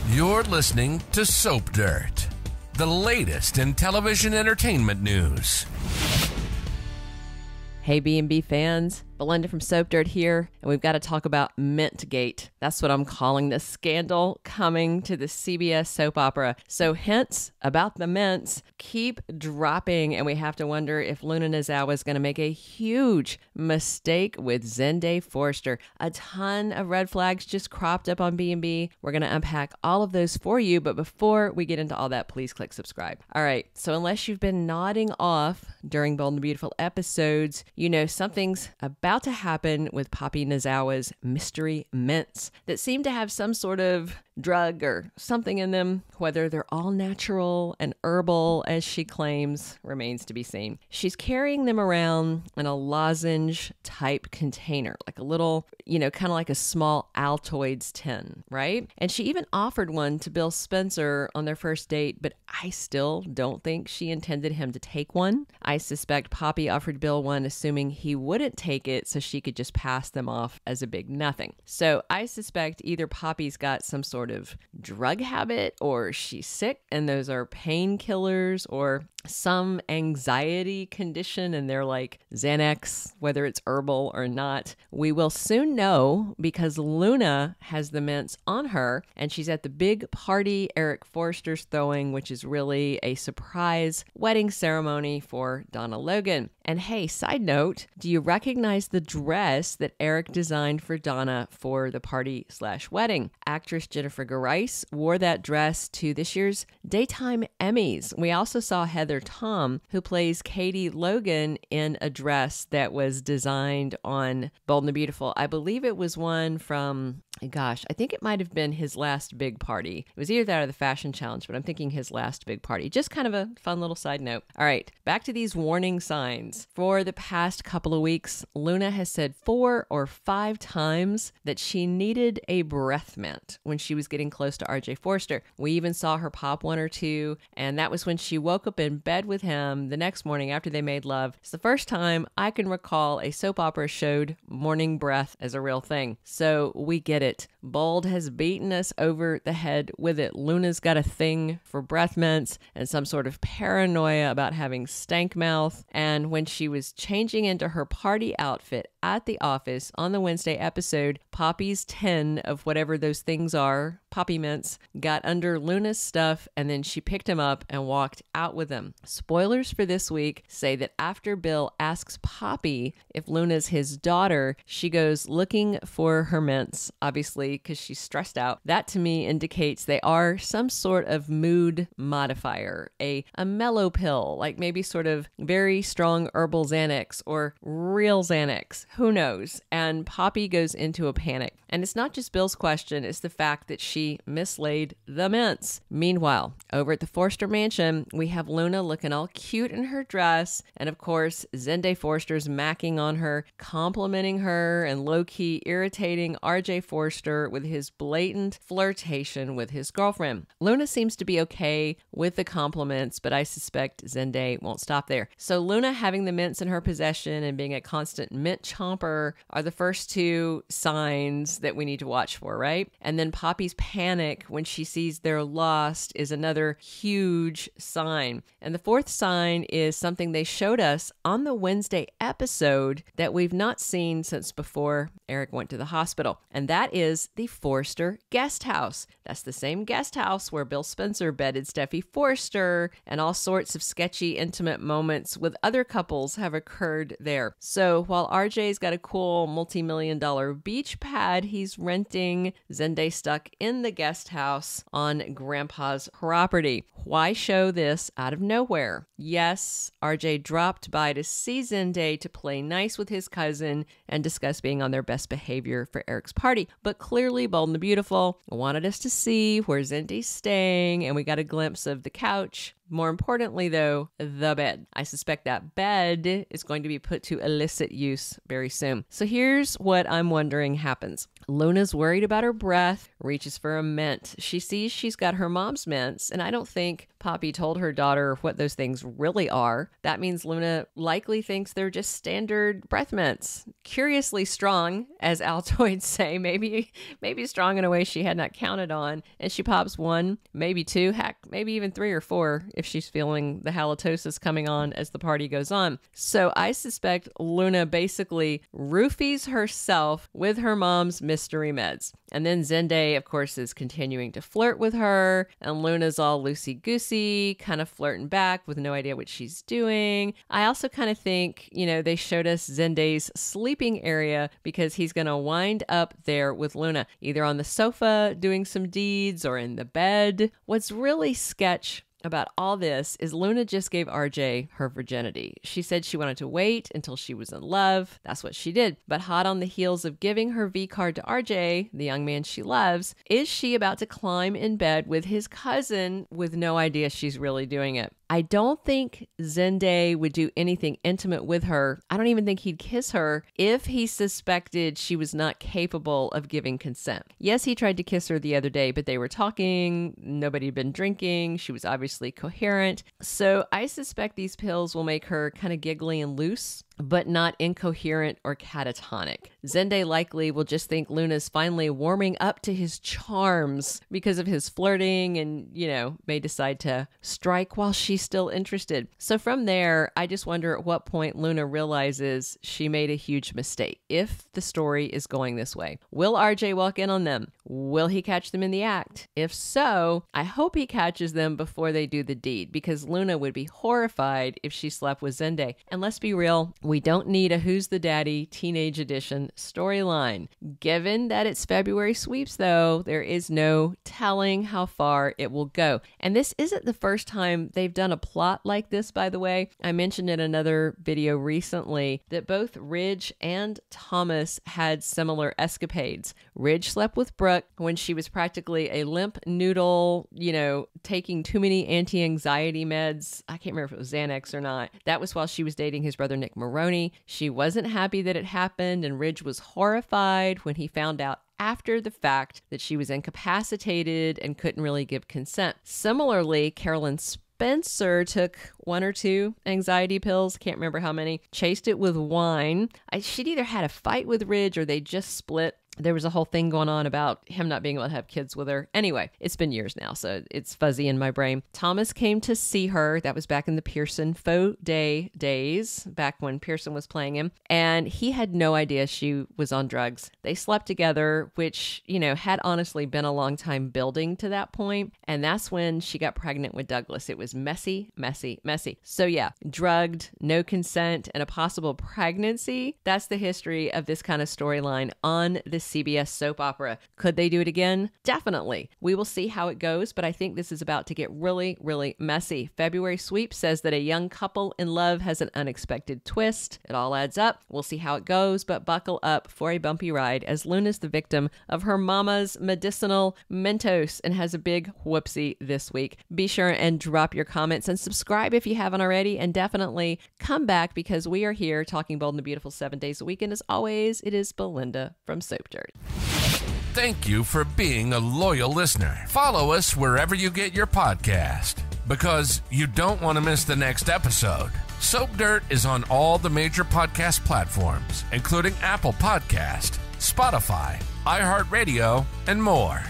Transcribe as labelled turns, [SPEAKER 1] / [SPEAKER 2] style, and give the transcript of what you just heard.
[SPEAKER 1] You're listening to Soap Dirt, the latest in television entertainment news.
[SPEAKER 2] Hey B&B fans, Belinda from Soap Dirt here, and we've got to talk about Mintgate. That's what I'm calling this scandal coming to the CBS soap opera. So hints about the mints keep dropping, and we have to wonder if Luna Nozawa is going to make a huge mistake with Zende Forrester. A ton of red flags just cropped up on B&B. We're going to unpack all of those for you, but before we get into all that, please click subscribe. All right, so unless you've been nodding off during Bold and Beautiful episodes, you know something's about to happen with Poppy Nozawa's mystery mints that seem to have some sort of drug or something in them. Whether they're all natural and herbal, as she claims, remains to be seen. She's carrying them around in a lozenge type container, like a little, kind of like a small Altoids tin, right? And she even offered one to Bill Spencer on their first date, but I still don't think she intended him to take one. I suspect Poppy offered Bill one assuming he wouldn't take it so she could just pass them off as a big nothing. So I suspect either Poppy's got some sort of drug habit, or she's sick and those are painkillers, or some anxiety condition and they're like Xanax, whether it's herbal or not. We will soon know because Luna has the mints on her and she's at the big party RJ Forrester's throwing, which is really a surprise wedding ceremony for Donna Logan. And hey, side note, do you recognize the dress that Eric designed for Donna for the party/wedding? Actress Jennifer Gareis wore that dress to this year's Daytime Emmys. We also saw Heather Tom, who plays Katie Logan, in a dress that was designed on Bold and the Beautiful. I believe it was one from, I think it might have been his last big party. It was either that or the fashion challenge, but I'm thinking his last big party. Just kind of a fun little side note. All right, back to these warning signs. For the past couple of weeks, Luna has said 4 or 5 times that she needed a breath mint when she was getting close to RJ Forrester. We even saw her pop 1 or 2, and that was when she woke up in bed with him the next morning after they made love. It's the first time I can recall a soap opera showed morning breath as a real thing. So we get it. Bold has beaten us over the head with it. Luna's got a thing for breath mints and some sort of paranoia about having stank mouth. And when she was changing into her party outfit at the office on the Wednesday episode, Poppy's 10 of whatever those things are, Poppy mints, got under Luna's stuff, and then she picked him up and walked out with him. Spoilers for this week say that after Bill asks Poppy if Luna's his daughter, she goes looking for her mints, obviously because she's stressed out. That to me indicates they are some sort of mood modifier, a mellow pill, like maybe sort of very strong herbal Xanax or real Xanax. Who knows? And Poppy goes into a panic. And it's not just Bill's question, it's the fact that she mislaid the mints. Meanwhile, over at the Forrester mansion, we have Luna looking all cute in her dress, and of course, Zende Forrester's macking on her, complimenting her, and low-key irritating RJ Forrester with his blatant flirtation with his girlfriend. Luna seems to be okay with the compliments, but I suspect Zende won't stop there. So Luna having the mints in her possession and being a constant mint chomper are the first 2 signs that we need to watch for, right? And then Poppy's panic when she sees they're lost is another huge sign. And the 4th sign is something they showed us on the Wednesday episode that we've not seen since before Eric went to the hospital. And that is the Forrester guest house. That's the same guest house where Bill Spencer bedded Steffi Forrester, and all sorts of sketchy, intimate moments with other couples have occurred there. So while RJ's got a cool multi-million-dollar beach pad he's renting, Zende stuck in the guest house on Grandpa's property. Why show this out of nowhere? Yes, RJ dropped by to see Zende to play nice with his cousin and discuss being on their best behavior for Eric's party. But clearly, Bold and the Beautiful wanted us to see where Zende's staying, and we got a glimpse of the couch More importantly, though, the bed. I suspect that bed is going to be put to illicit use very soon. So here's what I'm wondering happens. Luna's worried about her breath, reaches for a mint. She sees she's got her mom's mints, and I don't think Poppy told her daughter what those things really are. That means Luna likely thinks they're just standard breath mints. Curiously strong, as Altoids say, maybe strong in a way she had not counted on. And she pops 1, maybe 2, heck, maybe even 3 or 4 if she's feeling the halitosis coming on as the party goes on. So I suspect Luna basically roofies herself with her mom's mystery meds. And then Zende, of course, is continuing to flirt with her, and Luna's all loosey-goosey, kind of flirting back with no idea what she's doing. I also kind of think, they showed us Zende's sleeping area because he's going to wind up there with Luna, either on the sofa doing some deeds or in the bed. What's really sketch about all this is Luna just gave RJ her virginity. She said she wanted to wait until she was in love. That's what she did. But hot on the heels of giving her V card to RJ, the young man she loves, is she about to climb in bed with his cousin with no idea she's really doing it? I don't think Zende would do anything intimate with her. I don't even think he'd kiss her if he suspected she was not capable of giving consent. Yes, he tried to kiss her the other day, but they were talking. Nobody had been drinking. She was obviously coherent. So I suspect these pills will make her kind of giggly and loose, but not incoherent or catatonic. Zende likely will just think Luna's finally warming up to his charms because of his flirting and, may decide to strike while she's still interested. So from there, I just wonder at what point Luna realizes she made a huge mistake. If the story is going this way, will RJ walk in on them? Will he catch them in the act? If so, I hope he catches them before they do the deed, because Luna would be horrified if she slept with Zende. And let's be real, we don't need a Who's the Daddy Teenage Edition storyline. Given that it's February sweeps, though, there is no telling how far it will go. And this isn't the first time they've done a plot like this, by the way. I mentioned in another video recently that both Ridge and Thomas had similar escapades. Ridge slept with Brooke when she was practically a limp noodle, taking too many anti-anxiety meds. I can't remember if it was Xanax or not. That was while she was dating his brother Nick Maroney. She wasn't happy that it happened, and Ridge was horrified when he found out after the fact that she was incapacitated and couldn't really give consent. Similarly, Carolyn Spencer took 1 or 2 anxiety pills, can't remember how many, chased it with wine. She'd either had a fight with Ridge or they just split. There was a whole thing going on about him not being able to have kids with her. Anyway, it's been years now, so it's fuzzy in my brain. Thomas came to see her. That was back in the Pearson Faux Day days, back when Pearson was playing him. And he had no idea she was on drugs. They slept together, which, had honestly been a long time building to that point. And that's when she got pregnant with Douglas. It was messy, messy, messy. So yeah, drugged, no consent, and a possible pregnancy. That's the history of this kind of storyline on the CBS soap opera. Could they do it again? Definitely. We will see how it goes, but I think this is about to get really, really messy. February Sweep says that a young couple in love has an unexpected twist. It all adds up. We'll see how it goes, but buckle up for a bumpy ride as Luna's the victim of her mama's medicinal Mentos and has a big whoopsie this week. Be sure and drop your comments and subscribe if you haven't already, and definitely come back because we are here talking bold and beautiful 7 days a week. And as always, it is Belinda from Soap Dirt.
[SPEAKER 1] Thank you for being a loyal listener. Follow us wherever you get your podcast, because you don't want to miss the next episode. Soap Dirt is on all the major podcast platforms, including Apple Podcast, Spotify, iHeartRadio, and more.